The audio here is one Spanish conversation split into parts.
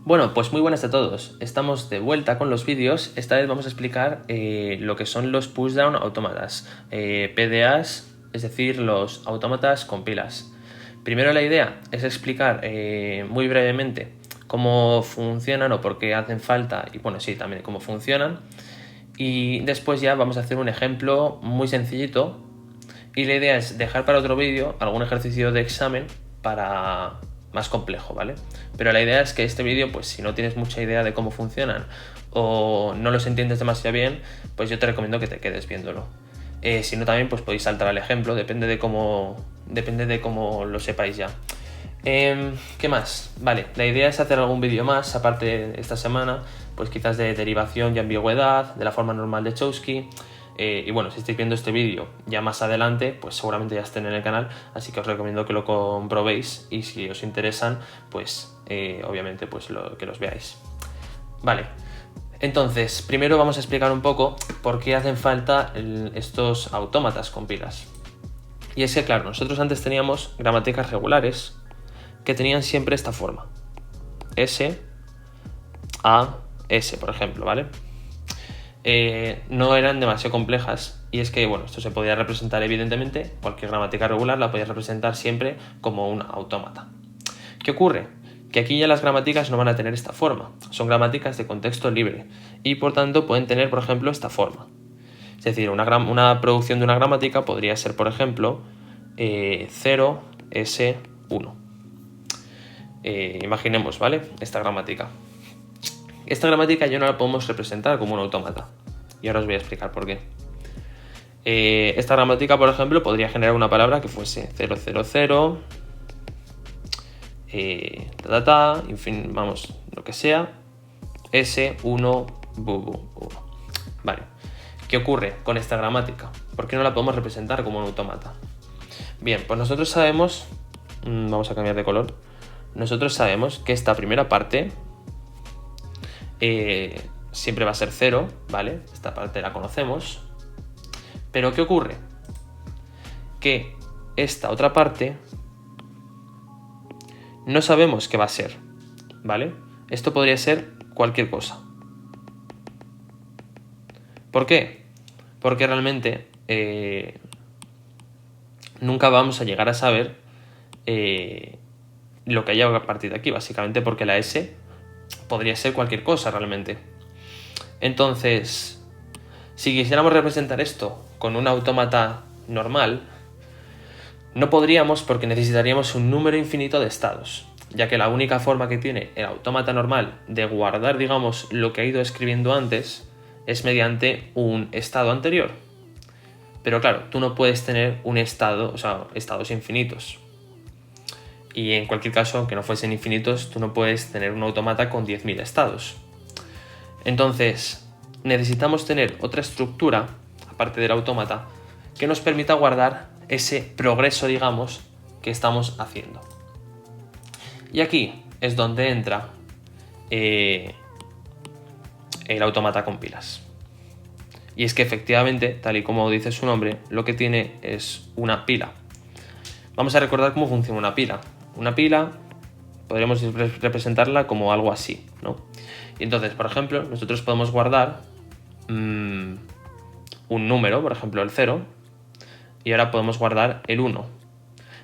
Bueno, pues muy buenas a todos. Estamos de vuelta con los vídeos. Esta vez vamos a explicar lo que son los pushdown autómatas, PDAs, es decir, los autómatas con pilas. Primero la idea es explicar muy brevemente cómo funcionan o por qué hacen falta y bueno, sí, también cómo funcionan. Y después ya vamos a hacer un ejemplo muy sencillito y la idea es dejar para otro vídeo algún ejercicio de examen para más complejo, ¿vale? Pero la idea es que este vídeo, pues si no tienes mucha idea de cómo funcionan o no los entiendes demasiado bien, pues yo te recomiendo que te quedes viéndolo. Si no, también pues podéis saltar al ejemplo, depende de cómo lo sepáis ya. ¿Qué más? Vale, la idea es hacer algún vídeo más, aparte de esta semana, pues quizás de derivación y ambigüedad, de la forma normal de Chomsky. Y bueno, si estáis viendo este vídeo ya más adelante, pues seguramente ya estén en el canal, así que os recomiendo que lo comprobéis y si os interesan, pues obviamente pues que los veáis. Vale, entonces primero vamos a explicar un poco por qué hacen falta estos autómatas con pilas. Y es que claro, nosotros antes teníamos gramaticas regulares que tenían siempre esta forma. S, A, S, por ejemplo, ¿vale? No eran demasiado complejas y es que, bueno, esto se podía representar evidentemente, cualquier gramática regular la podías representar siempre como un autómata. ¿Qué ocurre? Que aquí ya las gramáticas no van a tener esta forma, son gramáticas de contexto libre y por tanto pueden tener, por ejemplo, esta forma. Es decir, una producción de una gramática podría ser, por ejemplo, 0S1. Imaginemos, ¿vale? Esta gramática. Esta gramática ya no la podemos representar como un autómata. Y ahora os voy a explicar por qué. Esta gramática, por ejemplo, podría generar una palabra que fuese 000, en fin, vamos, lo que sea, S1, bubu, 1. Vale. ¿Qué ocurre con esta gramática? ¿Por qué no la podemos representar como un autómata? Bien, pues nosotros sabemos, vamos a cambiar de color, nosotros sabemos que esta primera parte siempre va a ser 0, ¿vale? Esta parte la conocemos. Pero ¿qué ocurre? Que esta otra parte no sabemos qué va a ser, ¿vale? Esto podría ser cualquier cosa. ¿Por qué? Porque realmente nunca vamos a llegar a saber lo que haya a partir de aquí, básicamente porque la S podría ser cualquier cosa realmente. Entonces, si quisiéramos representar esto con un autómata normal, no podríamos porque necesitaríamos un número infinito de estados, ya que la única forma que tiene el autómata normal de guardar, digamos, lo que ha ido escribiendo antes es mediante un estado anterior. Pero claro, tú no puedes tener un estado, o sea, estados infinitos. Y en cualquier caso, aunque no fuesen infinitos, tú no puedes tener un autómata con 10.000 estados. Entonces, necesitamos tener otra estructura, aparte del autómata, que nos permita guardar ese progreso, digamos, que estamos haciendo. Y aquí es donde entra el autómata con pilas. Y es que efectivamente, tal y como dice su nombre, lo que tiene es una pila. Vamos a recordar cómo funciona una pila. Una pila podríamos representarla como algo así, ¿no? Y entonces, por ejemplo, nosotros podemos guardar un número, por ejemplo el 0, y ahora podemos guardar el 1.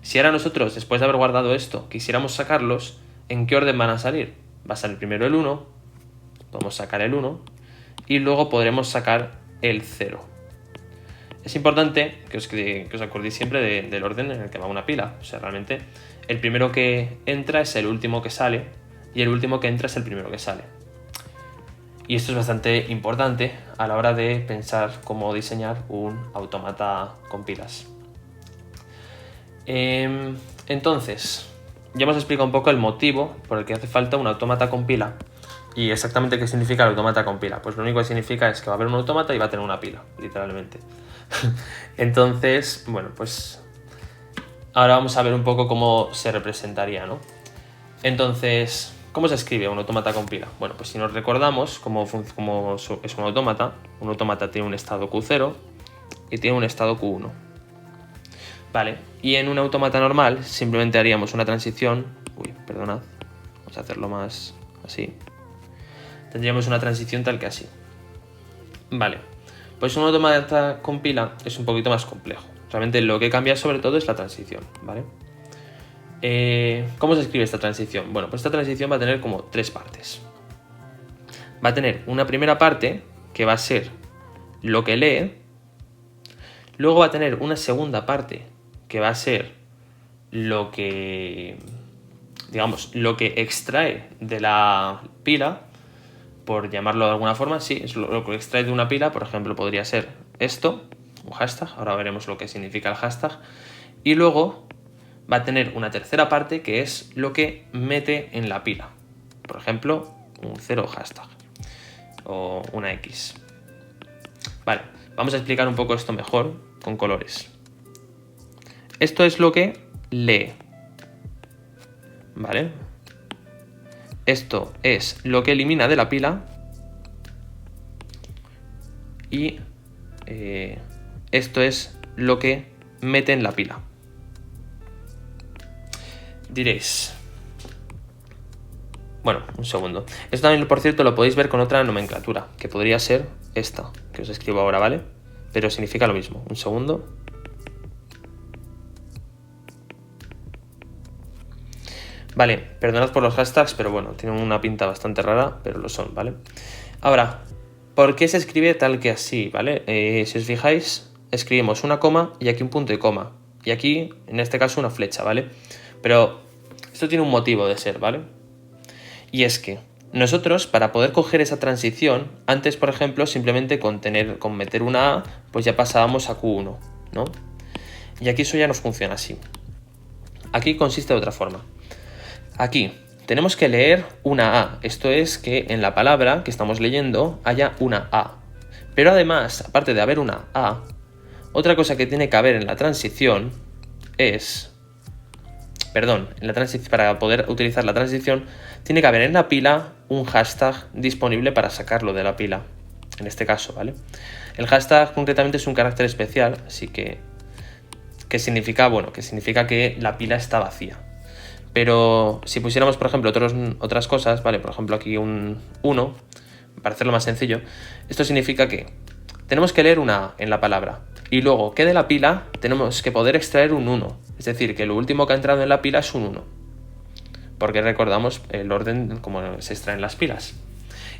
Si ahora nosotros, después de haber guardado esto, quisiéramos sacarlos, ¿en qué orden van a salir? Va a salir primero el 1, podemos sacar el 1, y luego podremos sacar el 0. Es importante que os acordéis siempre del orden en el que va una pila. O sea, realmente el primero que entra es el último que sale y el último que entra es el primero que sale. Y esto es bastante importante a la hora de pensar cómo diseñar un autómata con pilas. Entonces, ya hemos explicado un poco el motivo por el que hace falta un autómata con pila. ¿Y exactamente qué significa el autómata con pila? Pues lo único que significa es que va a haber un autómata y va a tener una pila, literalmente. Entonces, bueno, pues ahora vamos a ver un poco cómo se representaría, ¿no? Entonces, ¿cómo se escribe un autómata con pila? Bueno, pues si nos recordamos cómo es un autómata tiene un estado Q0 y tiene un estado Q1. Vale, y en un autómata normal simplemente haríamos una transición. Uy, perdonad, vamos a hacerlo más así. Tendríamos una transición tal que así. Vale, pues un autómata con pila es un poquito más complejo. Realmente lo que cambia sobre todo es la transición, ¿vale? ¿Cómo se escribe esta transición? Bueno, pues esta transición va a tener como tres partes. Va a tener una primera parte que va a ser lo que lee. Luego va a tener una segunda parte que va a ser lo que, digamos, lo que extrae de la pila, por llamarlo de alguna forma. Sí, es lo que extrae de una pila. Por ejemplo, podría ser esto, un hashtag. Ahora veremos lo que significa el hashtag. Y luego va a tener una tercera parte que es lo que mete en la pila. Por ejemplo, un 0 hashtag o una X. Vale, vamos a explicar un poco esto mejor con colores. Esto es lo que lee. ¿Vale? Esto es lo que elimina de la pila. Y esto es lo que mete en la pila. Diréis, bueno, un segundo. Esto también, por cierto, lo podéis ver con otra nomenclatura, que podría ser esta, que os escribo ahora, ¿vale? Pero significa lo mismo. Un segundo. Vale, perdonad por los hashtags, pero bueno, tienen una pinta bastante rara, pero lo son, ¿vale? Ahora, ¿por qué se escribe tal que así, ¿vale? Si os fijáis, escribimos una coma y aquí un punto y coma. Y aquí, en este caso, una flecha, ¿vale? Pero esto tiene un motivo de ser, ¿vale? Y es que nosotros, para poder coger esa transición, antes, por ejemplo, simplemente con meter una A, pues ya pasábamos a Q1, ¿no? Y aquí eso ya nos funciona así. Aquí consiste de otra forma. Aquí tenemos que leer una A. Esto es que en la palabra que estamos leyendo haya una A. Pero además, aparte de haber una A, otra cosa que tiene que haber en la transición es... para poder utilizar la transición, tiene que haber en la pila un hashtag disponible para sacarlo de la pila. En este caso, ¿vale? El hashtag concretamente es un carácter especial, así que significa, bueno, que significa que la pila está vacía. Pero si pusiéramos, por ejemplo, otras cosas, ¿vale? Por ejemplo, aquí un 1, para hacerlo más sencillo, esto significa que tenemos que leer una A en la palabra. Y luego, que de la pila tenemos que poder extraer un 1. Es decir, que lo último que ha entrado en la pila es un 1. Porque recordamos el orden como se extraen las pilas.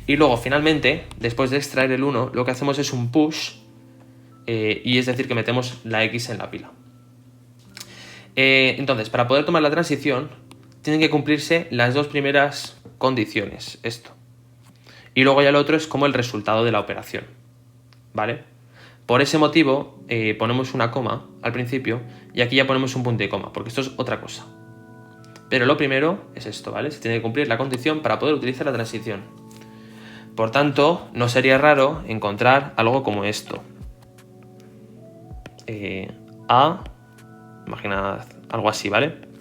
Y luego, finalmente, después de extraer el 1, lo que hacemos es un push. Y es decir, que metemos la X en la pila. Entonces, para poder tomar la transición, tienen que cumplirse las dos primeras condiciones. Esto. Y luego ya lo otro es como el resultado de la operación. ¿Vale? Por ese motivo ponemos una coma al principio y aquí ya ponemos un punto y coma, porque esto es otra cosa. Pero lo primero es esto, ¿vale? Se tiene que cumplir la condición para poder utilizar la transición. Por tanto, no sería raro encontrar algo como esto. Imaginad algo así, ¿vale?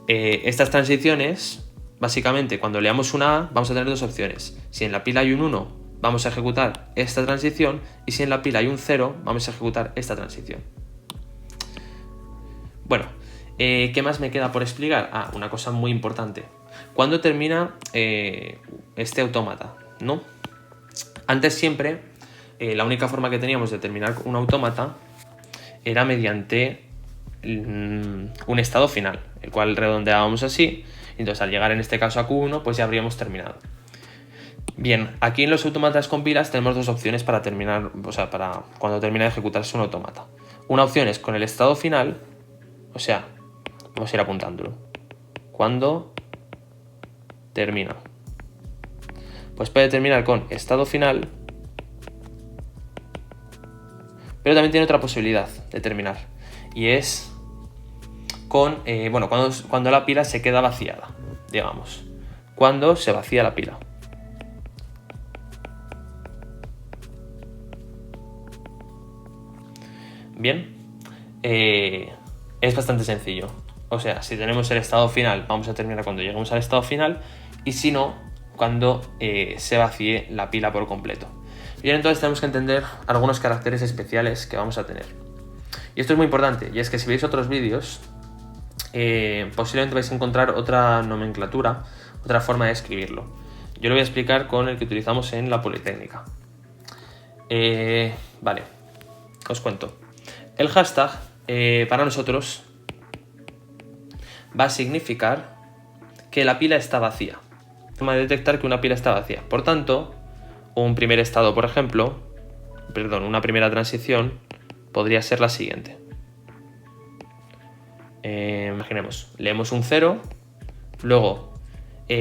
Estas transiciones, básicamente, cuando leamos una A, vamos a tener dos opciones. Si en la pila hay un 1, vamos a ejecutar esta transición, y si en la pila hay un 0, vamos a ejecutar esta transición. Bueno, ¿qué más me queda por explicar? Una cosa muy importante. ¿Cuándo termina este autómata? ¿No? Antes siempre, la única forma que teníamos de terminar un autómata era mediante un estado final, el cual redondeábamos así, y entonces al llegar en este caso a Q1, pues ya habríamos terminado. Bien, aquí en los autómatas con pilas tenemos dos opciones para terminar, o sea, para cuando termina de ejecutarse un autómata. Una opción es con el estado final, o sea, vamos a ir apuntándolo. ¿Cuándo termina? Pues puede terminar con estado final, pero también tiene otra posibilidad de terminar, y es con, cuando la pila se queda vaciada, digamos, cuando se vacía la pila. Bien, es bastante sencillo. O sea, si tenemos el estado final, vamos a terminar cuando lleguemos al estado final, y si no, cuando se vacíe la pila por completo. Bien, entonces tenemos que entender algunos caracteres especiales que vamos a tener. Y esto es muy importante, y es que si veis otros vídeos, posiblemente vais a encontrar otra nomenclatura, otra forma de escribirlo. Yo lo voy a explicar con el que utilizamos en la Politécnica. Vale, os cuento. El hashtag para nosotros va a significar que la pila está vacía. Forma de detectar que una pila está vacía. Por tanto, un primer estado, por ejemplo, una primera transición podría ser la siguiente. Imaginemos, leemos un 0, luego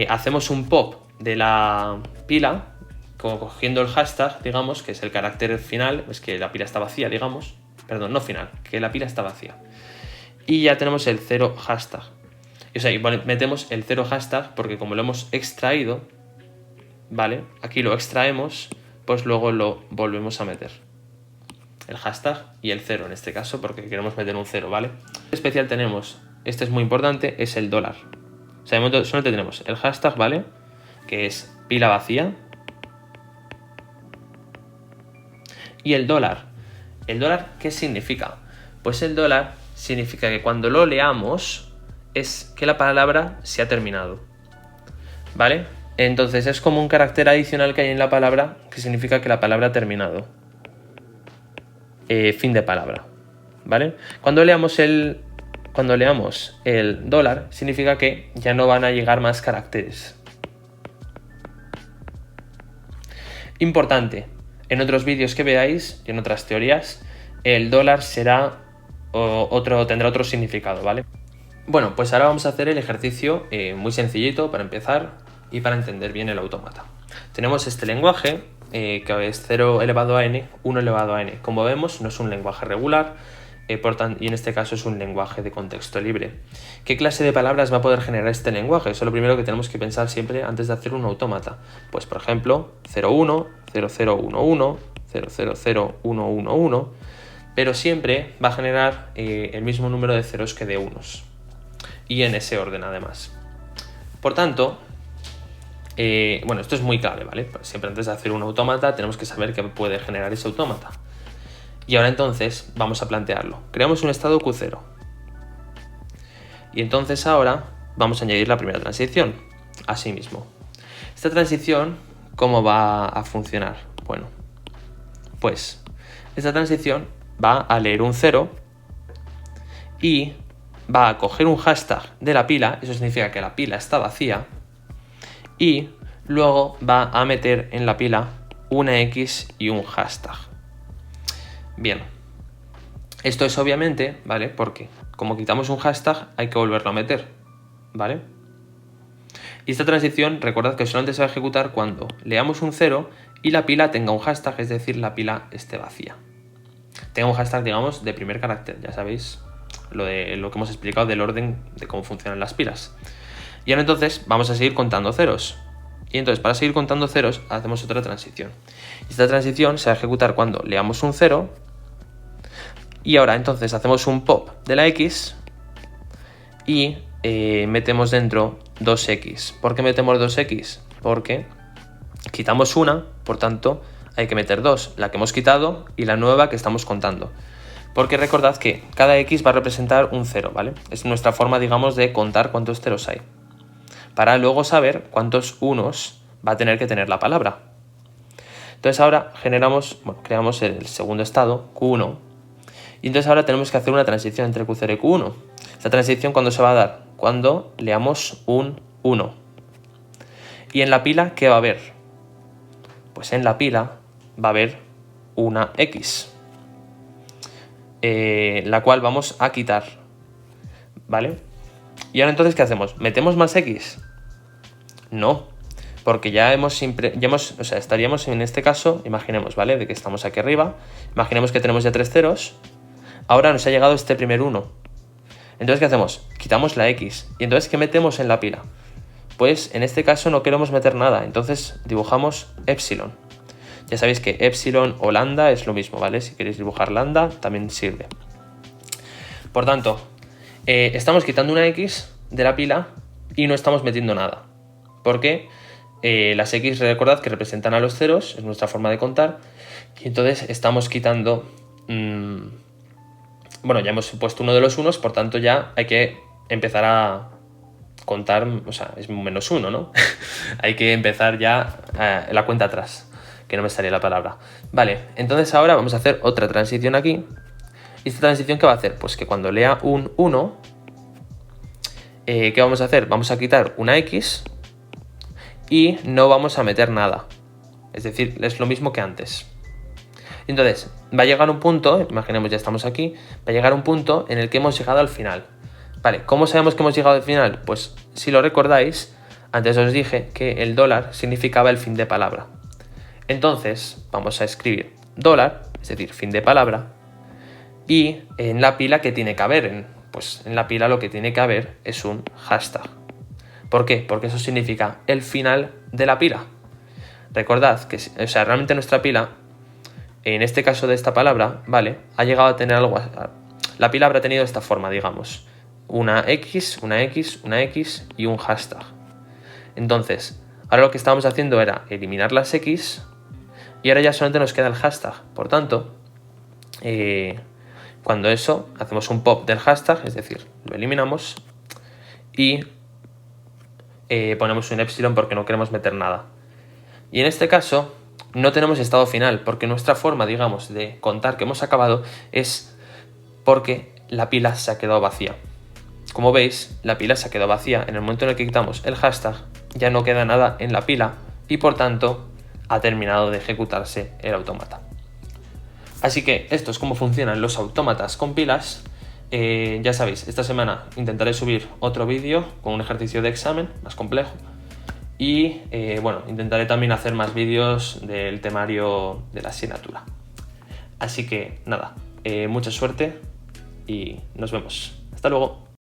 hacemos un pop de la pila, como cogiendo el hashtag, digamos, que es el carácter final, es que la pila está vacía, digamos, perdón, no final, que la pila está vacía. Y ya tenemos el 0 hashtag. O sea, metemos el 0 hashtag porque como lo hemos extraído, ¿vale? Aquí lo extraemos, pues luego lo volvemos a meter. El hashtag y el 0 en este caso, porque queremos meter un 0, ¿vale? Especial tenemos, este es muy importante, es el dólar. O sea, de momento solamente tenemos el hashtag, ¿vale? Que es pila vacía. Y el dólar. ¿El dólar qué significa? Pues el dólar significa que cuando lo leamos es que la palabra se ha terminado, ¿vale? Entonces es como un carácter adicional que hay en la palabra que significa que la palabra ha terminado. Fin de palabra, ¿vale? Cuando leamos el dólar significa que ya no van a llegar más caracteres. Importante, en otros vídeos que veáis y en otras teorías, el dólar tendrá otro significado, ¿vale? Bueno, pues ahora vamos a hacer el ejercicio muy sencillito para empezar y para entender bien el autómata. Tenemos este lenguaje que es 0 elevado a n, 1 elevado a n. Como vemos, no es un lenguaje regular y en este caso es un lenguaje de contexto libre. ¿Qué clase de palabras va a poder generar este lenguaje? Eso es lo primero que tenemos que pensar siempre antes de hacer un autómata. Pues por ejemplo, 01, 0011, 000111, pero siempre va a generar el mismo número de ceros que de unos. Y en ese orden además. Por tanto, bueno, esto es muy clave, ¿vale? Siempre antes de hacer un autómata tenemos que saber qué puede generar ese autómata. Y ahora entonces vamos a plantearlo. Creamos un estado Q0. Y entonces ahora vamos a añadir la primera transición. Así mismo. Esta transición, ¿cómo va a funcionar? Bueno, pues esta transición va a leer un 0 y va a coger un hashtag de la pila, eso significa que la pila está vacía, y luego va a meter en la pila una X y un hashtag. Bien, esto es obviamente, ¿vale? Porque como quitamos un hashtag hay que volverlo a meter, ¿vale? Y esta transición, recordad que solamente se va a ejecutar cuando leamos un 0 y la pila tenga un hashtag, es decir, la pila esté vacía. Tenga un hashtag, digamos, de primer carácter, ya sabéis lo que hemos explicado del orden de cómo funcionan las pilas. Y ahora entonces vamos a seguir contando ceros. Y entonces para seguir contando ceros hacemos otra transición. Esta transición se va a ejecutar cuando leamos un 0 y ahora entonces hacemos un pop de la X y metemos dentro 2X. ¿Por qué metemos 2X? Porque quitamos una, por tanto hay que meter 2, la que hemos quitado y la nueva que estamos contando. Porque recordad que cada X va a representar un 0, ¿vale? Es nuestra forma, digamos, de contar cuántos ceros hay. Para luego saber cuántos unos va a tener que tener la palabra. Entonces ahora creamos el segundo estado, Q1. Y entonces ahora tenemos que hacer una transición entre Q0 y Q1. Esta transición, ¿cuándo se va a dar? Cuando leamos un 1. ¿Y en la pila qué va a haber? Pues en la pila va a haber una X. La cual vamos a quitar, ¿vale? Y ahora entonces, ¿qué hacemos? ¿Metemos más X? No, porque estaríamos en este caso, imaginemos, ¿vale? De que estamos aquí arriba, imaginemos que tenemos ya 3 ceros, ahora nos ha llegado este primer 1. Entonces, ¿qué hacemos? Quitamos la X. ¿Y entonces qué metemos en la pila? Pues en este caso no queremos meter nada, entonces dibujamos epsilon. Ya sabéis que epsilon o lambda es lo mismo, ¿vale? Si queréis dibujar lambda también sirve. Por tanto, estamos quitando una X de la pila y no estamos metiendo nada. Porque las X, recordad que representan a los ceros, es nuestra forma de contar. Y entonces estamos quitando... bueno, ya hemos puesto uno de los unos, por tanto ya hay que empezar a contar, o sea, es -1, ¿no? Hay que empezar ya la cuenta atrás, que no me salía la palabra. Vale, entonces ahora vamos a hacer otra transición aquí. ¿Y esta transición qué va a hacer? Pues que cuando lea un 1, ¿qué vamos a hacer? Vamos a quitar una X y no vamos a meter nada. Es decir, es lo mismo que antes. Entonces, va a llegar un punto, imaginemos ya estamos aquí, va a llegar un punto en el que hemos llegado al final. Vale, ¿cómo sabemos que hemos llegado al final? Pues si lo recordáis, antes os dije que el dólar significaba el fin de palabra. Entonces, vamos a escribir dólar, es decir, fin de palabra, y en la pila que tiene que haber, pues en la pila lo que tiene que haber es un hashtag. ¿Por qué? Porque eso significa el final de la pila. Recordad que, o sea, realmente nuestra pila, en este caso de esta palabra, ¿vale? Ha llegado a tener algo... La pila habrá tenido esta forma, digamos. Una X, una X, una X y un hashtag. Entonces, ahora lo que estábamos haciendo era eliminar las X y ahora ya solamente nos queda el hashtag. Por tanto, cuando eso, hacemos un pop del hashtag, es decir, lo eliminamos y ponemos un epsilon porque no queremos meter nada. Y en este caso no tenemos estado final porque nuestra forma, digamos, de contar que hemos acabado es porque la pila se ha quedado vacía. Como veis, la pila se ha quedado vacía. En el momento en el que quitamos el hashtag ya no queda nada en la pila y por tanto ha terminado de ejecutarse el autómata. Así que esto es cómo funcionan los autómatas con pilas. Ya sabéis, esta semana intentaré subir otro vídeo con un ejercicio de examen más complejo y bueno, intentaré también hacer más vídeos del temario de la asignatura. Así que nada, mucha suerte y nos vemos. Hasta luego.